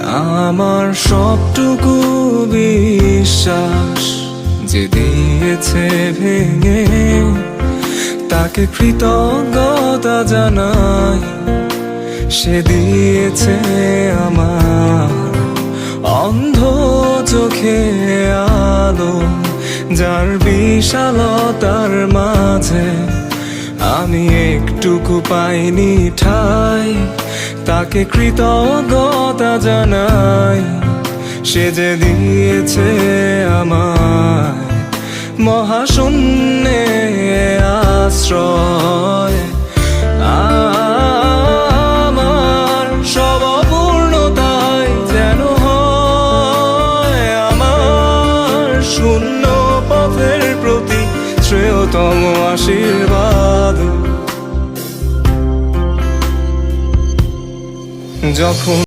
আমার সবটুকু বিশ্বাস যে দিয়েছে ভেঙে, তাকে কৃতজ্ঞতা জানাই। সে দিয়েছে আমার অন্ধ চোখে আলো, যার বিশালতার মাঝে আমি একটুকু পাইনি ঠাই। তাকে কৃতজ্ঞতা জানাই, সে যে দিয়েছে আমায় মহাশূন্যে আশ্রয়। আমার সব অপূর্ণতায় যেন হয় আমার শূন্য পথের প্রতি শ্রেয়তম আশীর্বাদ। যখন